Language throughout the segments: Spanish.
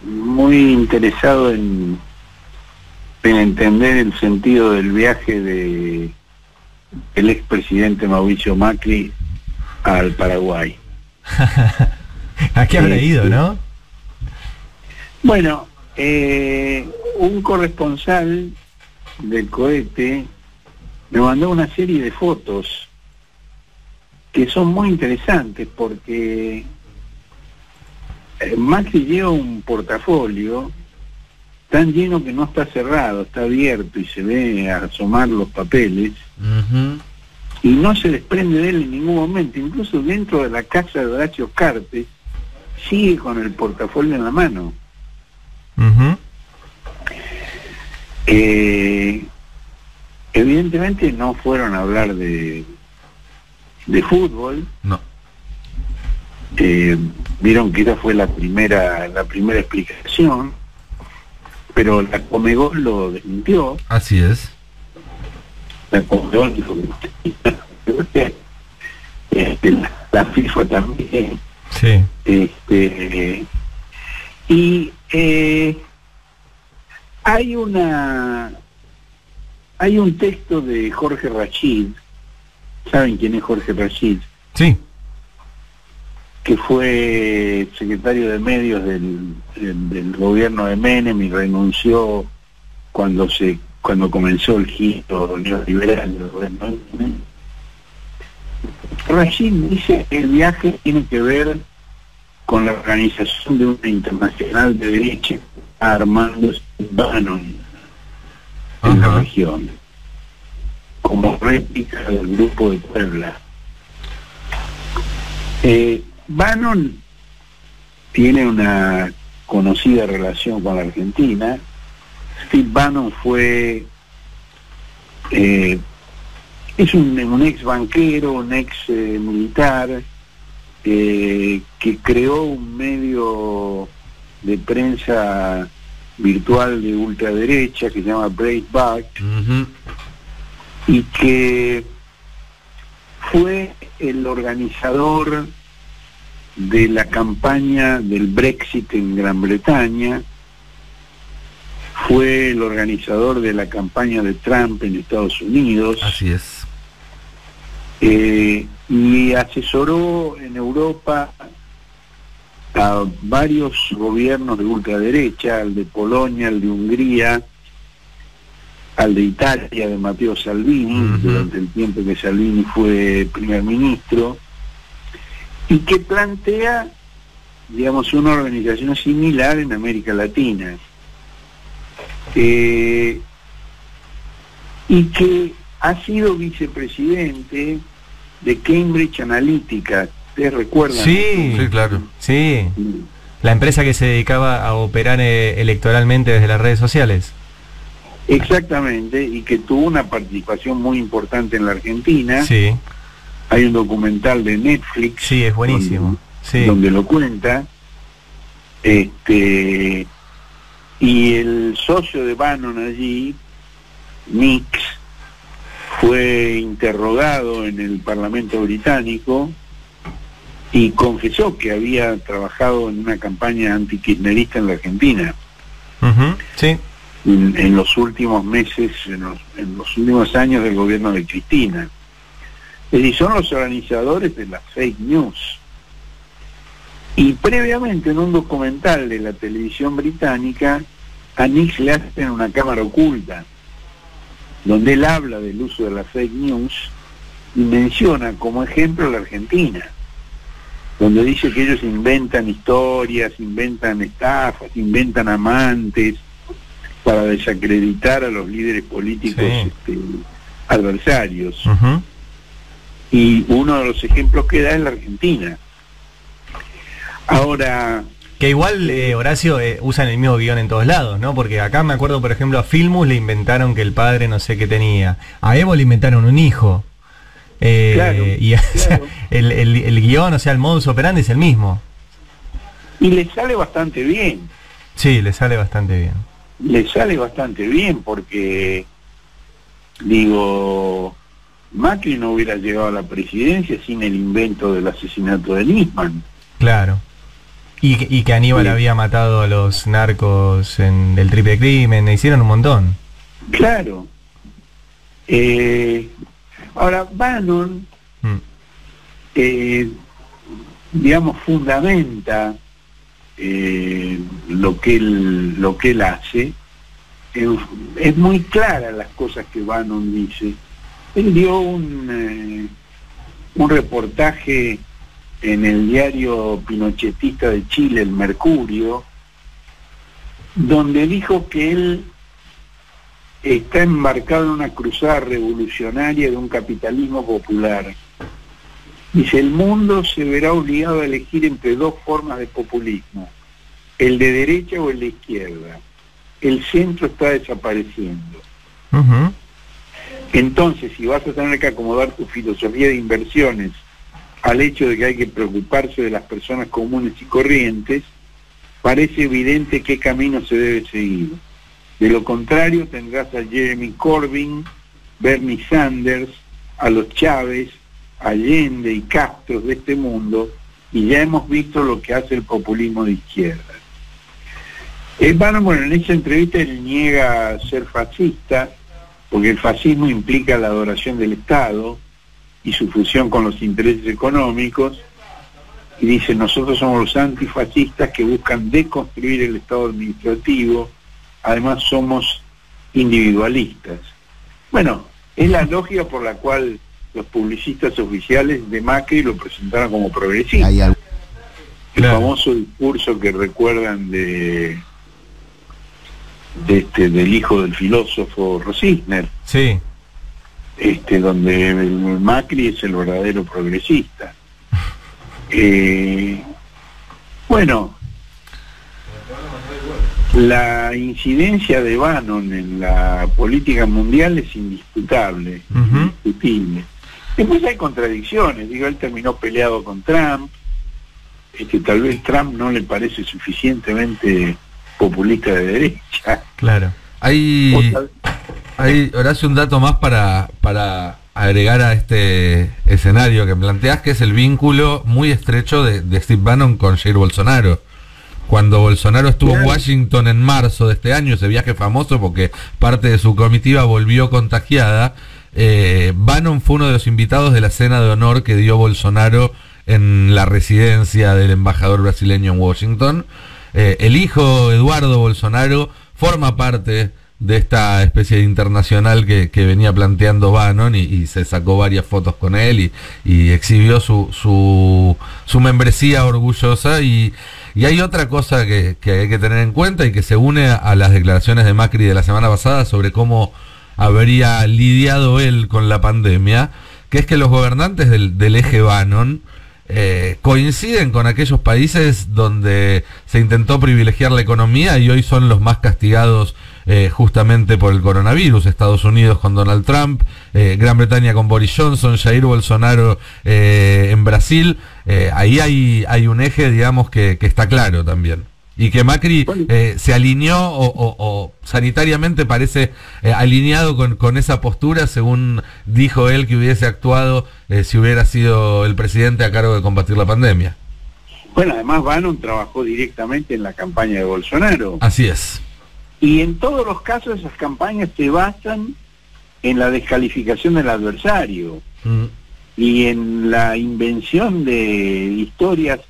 muy interesado en entender el sentido del viaje del expresidente Mauricio Macri al Paraguay. ¿A qué habrá ido, no? Bueno, un corresponsal del cohete me mandó una serie de fotos que son muy interesantes porque Macri lleva un portafolio tan lleno que no está cerrado, está abierto y se ve asomar los papeles. Y no se desprende de él en ningún momento, incluso dentro de la casa de Horacio Cartes sigue con el portafolio en la mano. Evidentemente no fueron a hablar de fútbol. No. Vieron que esa fue la primera explicación, pero la Conmebol lo desmintió. Así es. La Conmebol dijo que la FIFA también. Sí. Y hay un texto de Jorge Rachid. ¿Saben quién es Jorge Rachid? Sí. Que fue secretario de medios del gobierno de Menem y renunció cuando comenzó el giro neoliberal del gobierno de Menem. Rachid dice que el viaje tiene que ver con la organización de una internacional de derecha armándose en Bannon en la región, como réplica del grupo de Puebla. Bannon tiene una conocida relación con la Argentina. Steve Bannon es un ex banquero, un ex militar, que creó un medio de prensa virtual de ultraderecha que se llama Breitbart, y que fue el organizador de la campaña del Brexit en Gran Bretaña, fue el organizador de la campaña de Trump en Estados Unidos. Así es. Y asesoró en Europa a varios gobiernos de ultraderecha, al de Polonia, al de Hungría, al de Italia, de Matteo Salvini, durante el tiempo que Salvini fue primer ministro, y que plantea, digamos, una organización similar en América Latina. Y que ha sido vicepresidente de Cambridge Analytica. ¿Ustedes recuerdan? Sí, sí, claro. Sí. La empresa que se dedicaba a operar electoralmente desde las redes sociales. Exactamente, y que tuvo una participación muy importante en la Argentina. Sí. Hay un documental de Netflix. Sí, es buenísimo. Donde lo cuenta. Y el socio de Bannon allí, Nix, fue interrogado en el Parlamento británico y confesó que había trabajado en una campaña antikirchnerista en la Argentina. Sí. En los últimos meses, en los últimos años del gobierno de Cristina. Es decir, son los organizadores de las fake news. Y previamente en un documental de la televisión británica, a Nix le hacen una cámara oculta, donde él habla del uso de las fake news y menciona como ejemplo la Argentina, donde dice que ellos inventan historias, inventan estafas, inventan amantes para desacreditar a los líderes políticos adversarios. Y uno de los ejemplos que da es la Argentina. Ahora... Que igual, Horacio, usan el mismo guión en todos lados, ¿no? Porque acá me acuerdo, por ejemplo, a Filmus le inventaron que el padre no sé qué tenía. A Evo le inventaron un hijo. Claro, y claro. O sea, el guión, o sea, el modus operandi es el mismo. Y le sale bastante bien. Sí, le sale bastante bien. Le sale bastante bien porque, digo, Macri no hubiera llegado a la presidencia sin el invento del asesinato de Nisman. Claro. Y que Aníbal había matado a los narcos en el triple crimen, hicieron un montón. Claro. Ahora, Bannon, digamos, fundamenta lo que él hace. Es muy clara las cosas que Bannon dice. Él dio un reportaje en el diario pinochetista de Chile, El Mercurio, donde dijo que él está embarcado en una cruzada revolucionaria de un capitalismo popular. Dice, el mundo se verá obligado a elegir entre dos formas de populismo, el de derecha o el de izquierda. El centro está desapareciendo. Entonces, si vas a tener que acomodar tu filosofía de inversiones al hecho de que hay que preocuparse de las personas comunes y corrientes, parece evidente qué camino se debe seguir. De lo contrario, tendrás a Jeremy Corbyn, Bernie Sanders, a los Chávez, Allende y Castro de este mundo, y ya hemos visto lo que hace el populismo de izquierda. Bueno, en esa entrevista él niega ser fascista, porque el fascismo implica la adoración del Estado y su fusión con los intereses económicos, y dice, nosotros somos los antifascistas que buscan deconstruir el Estado administrativo, además somos individualistas. Bueno, es la lógica por la cual los publicistas oficiales de Macri lo presentaron como progresista. El famoso discurso que recuerdan del hijo del filósofo Rosisner. Sí. Donde el Macri es el verdadero progresista. Bueno, la incidencia de Bannon en la política mundial es indisputable, indiscutible. Después hay contradicciones, él terminó peleado con Trump, tal vez Trump no le parece suficientemente populista de derecha. Claro. Hay Horacio, un dato más para agregar a este escenario que planteás, que es el vínculo muy estrecho de Steve Bannon con Jair Bolsonaro. Cuando Bolsonaro estuvo en Washington en marzo de este año, ese viaje famoso porque parte de su comitiva volvió contagiada, Bannon fue uno de los invitados de la cena de honor que dio Bolsonaro en la residencia del embajador brasileño en Washington. El hijo Eduardo Bolsonaro forma parte de esta especie de internacional que venía planteando Bannon y se sacó varias fotos con él y exhibió su membresía orgullosa. Y hay otra cosa que hay que tener en cuenta y que se une a las declaraciones de Macri de la semana pasada sobre cómo habría lidiado él con la pandemia, que es que los gobernantes del eje Bannon coinciden con aquellos países donde se intentó privilegiar la economía y hoy son los más castigados justamente por el coronavirus. Estados Unidos con Donald Trump, Gran Bretaña con Boris Johnson, Jair Bolsonaro en Brasil. Ahí hay un eje, digamos, que está claro también. Y que Macri se alineó o sanitariamente parece alineado con esa postura, según dijo él que hubiese actuado si hubiera sido el presidente a cargo de combatir la pandemia. Bueno, además Bannon trabajó directamente en la campaña de Bolsonaro. Así es. Y en todos los casos esas campañas se basan en la descalificación del adversario y en la invención de historias.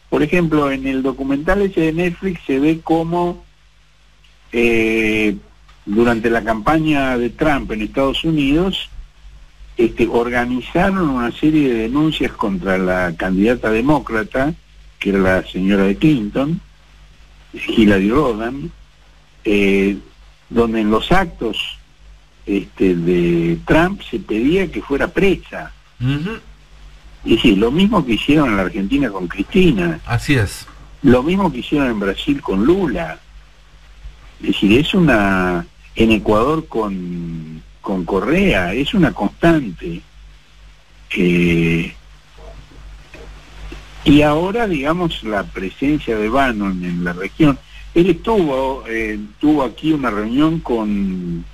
Por ejemplo, en el documental ese de Netflix se ve cómo durante la campaña de Trump en Estados Unidos organizaron una serie de denuncias contra la candidata demócrata, que era la señora de Clinton, Hillary Rodham, donde en los actos de Trump se pedía que fuera presa. Y sí, lo mismo que hicieron en la Argentina con Cristina. Así es. Lo mismo que hicieron en Brasil con Lula. Es decir, en Ecuador con Correa, es una constante. Y ahora, digamos, la presencia de Bannon en la región. Él tuvo aquí una reunión con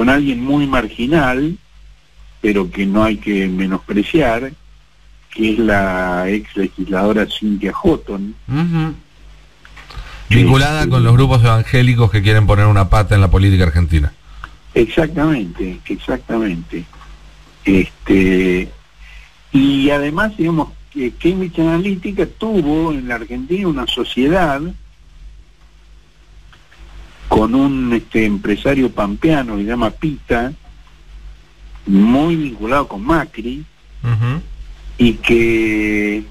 alguien muy marginal, pero que no hay que menospreciar, que es la ex legisladora Cynthia Houghton. Vinculada con los grupos evangélicos que quieren poner una pata en la política argentina. Exactamente. Y además, digamos, que Cambridge Analytica tuvo en la Argentina una sociedad con un empresario pampeano que se llama Pita, muy vinculado con Macri, y que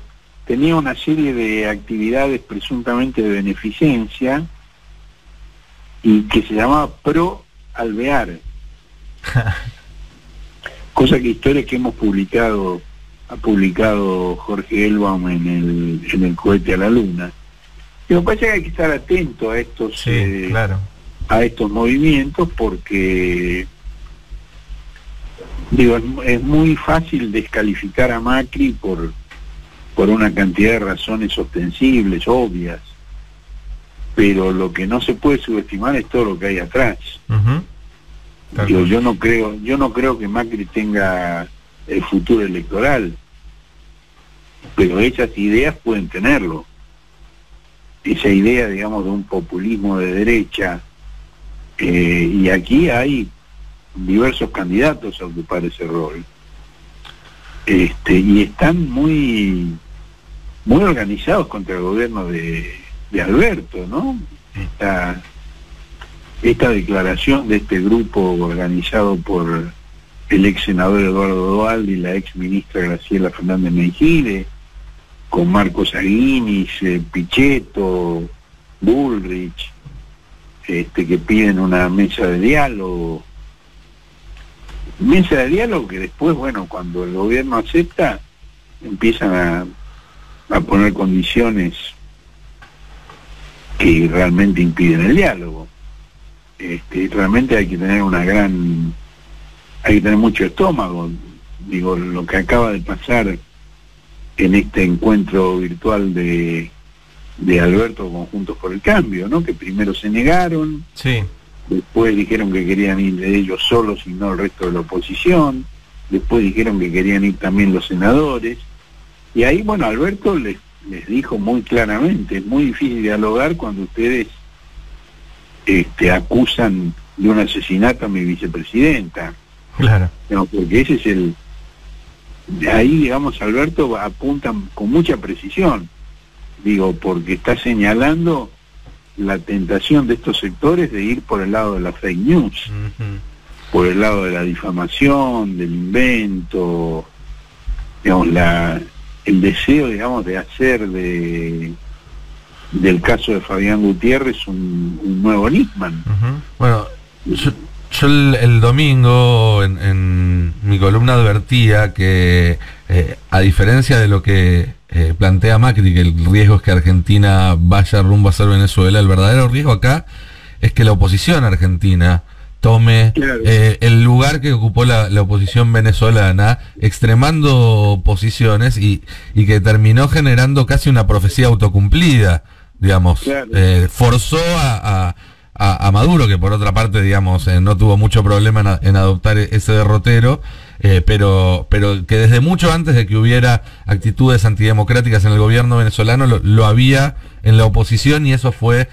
tenía una serie de actividades presuntamente de beneficencia y que se llamaba Pro Alvear. Cosa que historia que hemos publicado, ha publicado Jorge Elbaum en el cohete a la luna. Y me parece que hay que estar atento a estos a estos movimientos, porque digo, es muy fácil descalificar a Macri por una cantidad de razones ostensibles, obvias, pero lo que no se puede subestimar es todo lo que hay atrás. Digo, yo no creo que Macri tenga el futuro electoral, pero esas ideas pueden tenerlo. Esa idea, digamos, de un populismo de derecha, y aquí hay diversos candidatos a ocupar ese rol, y están muy organizados contra el gobierno de Alberto, ¿no? Esta declaración de este grupo organizado por el ex senador Eduardo Duhalde y la ex ministra Graciela Fernández Meijide, con Marcos Aguinis, Pichetto, Bullrich, que piden una mesa de diálogo. Mesa de diálogo que después, bueno, cuando el gobierno acepta, empiezan a poner condiciones que realmente impiden el diálogo. Realmente hay que tener mucho estómago. Digo, lo que acaba de pasar en este encuentro virtual de Alberto con Juntos por el Cambio, ¿no? Que primero se negaron, después dijeron que querían ir de ellos solos y no el resto de la oposición, después dijeron que querían ir también los senadores, y ahí, bueno, Alberto les dijo muy claramente: es muy difícil dialogar cuando ustedes acusan de un asesinato a mi vicepresidenta. Claro. No, porque ese es ahí, digamos, Alberto apunta con mucha precisión, digo, porque está señalando la tentación de estos sectores de ir por el lado de la fake news, por el lado de la difamación, del invento, digamos, el deseo, digamos, de hacer del caso de Fabián Gutiérrez un nuevo Nisman. Bueno, yo el domingo en mi columna advertía que a diferencia de lo que plantea Macri, que el riesgo es que Argentina vaya rumbo a ser Venezuela, el verdadero riesgo acá es que la oposición argentina tome el lugar que ocupó la oposición venezolana, extremando posiciones y que terminó generando casi una profecía autocumplida, digamos. Forzó a Maduro, que por otra parte, digamos, no tuvo mucho problema en adoptar ese derrotero, pero que desde mucho antes de que hubiera actitudes antidemocráticas en el gobierno venezolano lo había en la oposición, y eso fue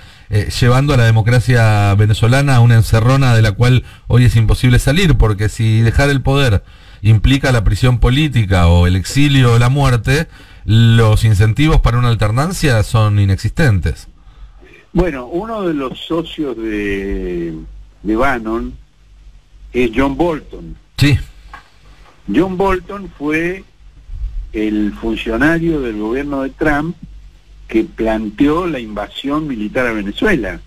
llevando a la democracia venezolana a una encerrona de la cual hoy es imposible salir, porque si dejar el poder implica la prisión política o el exilio o la muerte, los incentivos para una alternancia son inexistentes. Bueno, uno de los socios de Bannon es John Bolton. Sí. John Bolton fue el funcionario del gobierno de Trump que planteó la invasión militar a Venezuela,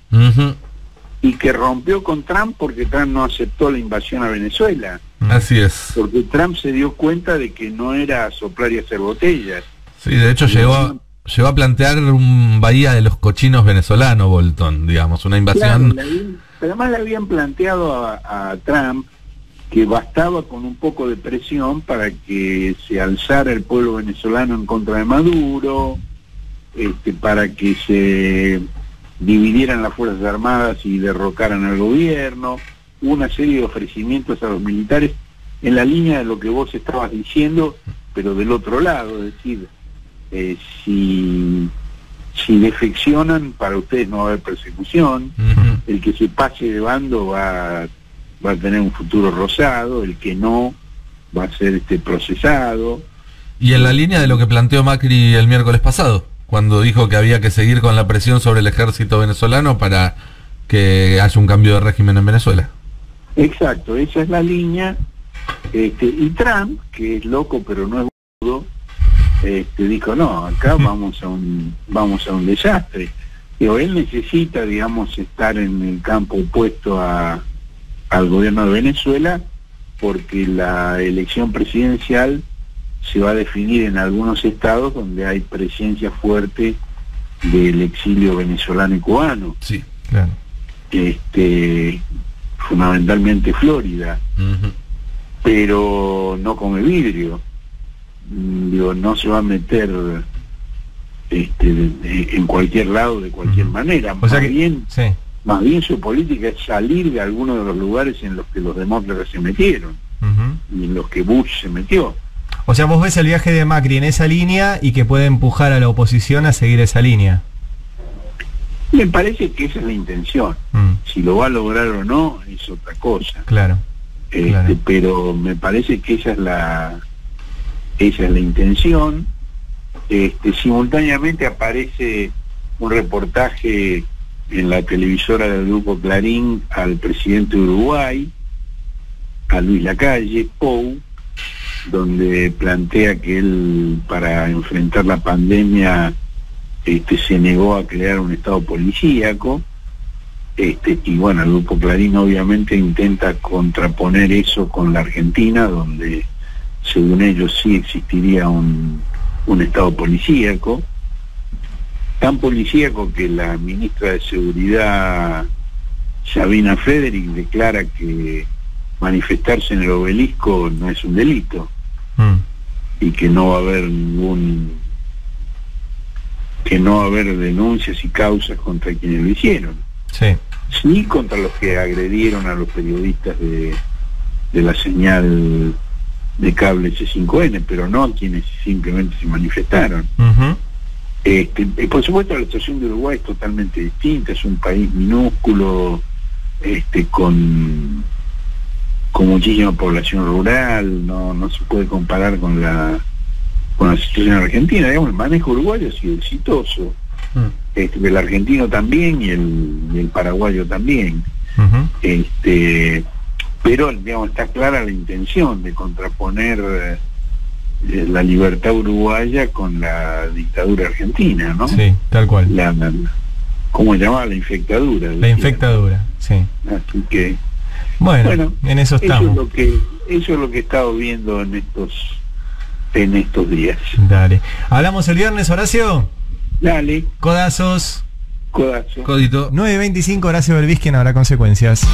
y que rompió con Trump porque Trump no aceptó la invasión a Venezuela. Así es. Porque Trump se dio cuenta de que no era soplar y hacer botellas. Sí, de hecho llegó a plantear un Bahía de los Cochinos venezolano, Bolton, digamos, una invasión. Claro, pero además le habían planteado a Trump que bastaba con un poco de presión para que se alzara el pueblo venezolano en contra de Maduro, para que se dividieran las Fuerzas Armadas y derrocaran al gobierno, una serie de ofrecimientos a los militares en la línea de lo que vos estabas diciendo, pero del otro lado, es decir, si defeccionan, para ustedes no va a haber persecución, el que se pase de bando va a tener un futuro rosado, el que no va a ser procesado. Y en la línea de lo que planteó Macri el miércoles pasado, cuando dijo que había que seguir con la presión sobre el ejército venezolano para que haya un cambio de régimen en Venezuela. Exacto, esa es la línea. Y Trump, que es loco pero no es burdo, dijo, no, acá vamos a un desastre. Digo, él necesita, digamos, estar en el campo opuesto al gobierno de Venezuela, porque la elección presidencial se va a definir en algunos estados donde hay presencia fuerte del exilio venezolano y cubano. Sí, claro. Fundamentalmente Florida, pero no come vidrio. Digo, no se va a meter en cualquier lado de cualquier manera. O sea que, más bien su política es salir de algunos de los lugares en los que los demócratas se metieron y en los que Bush se metió. O sea, vos ves el viaje de Macri en esa línea y que puede empujar a la oposición a seguir esa línea. Me parece que esa es la intención. Si lo va a lograr o no es otra cosa. Claro. Claro. Pero me parece que esa es la intención. Simultáneamente aparece un reportaje en la televisora del grupo Clarín al presidente de Uruguay, a Luis Lacalle Pou, donde plantea que él, para enfrentar la pandemia, se negó a crear un estado policíaco, y bueno, el grupo Clarín obviamente intenta contraponer eso con la Argentina, donde según ellos sí existiría un estado policíaco, tan policíaco que la ministra de Seguridad, Sabina Frederick, declara que manifestarse en el Obelisco no es un delito, y que no va a haber denuncias y causas contra quienes lo hicieron. Sí, contra los que agredieron a los periodistas de la señal de cable C5N, pero no a quienes simplemente se manifestaron. Por supuesto, la situación de Uruguay es totalmente distinta, es un país minúsculo, con muchísima población rural, no se puede comparar con la situación argentina. Digamos, el manejo uruguayo ha sido exitoso, el argentino también y el paraguayo también, pero digamos está clara la intención de contraponer la libertad uruguaya con la dictadura argentina, ¿no? Sí, tal cual. ¿Cómo se llamaba? La infectadura. La infectadura, sí. Así que bueno, en eso estamos. Eso es lo que he estado viendo en estos días. Dale. ¿Hablamos el viernes, Horacio? Dale. Codazos. Codazo. Codito. 9:25, Horacio Berbisky, Habrá Consecuencias.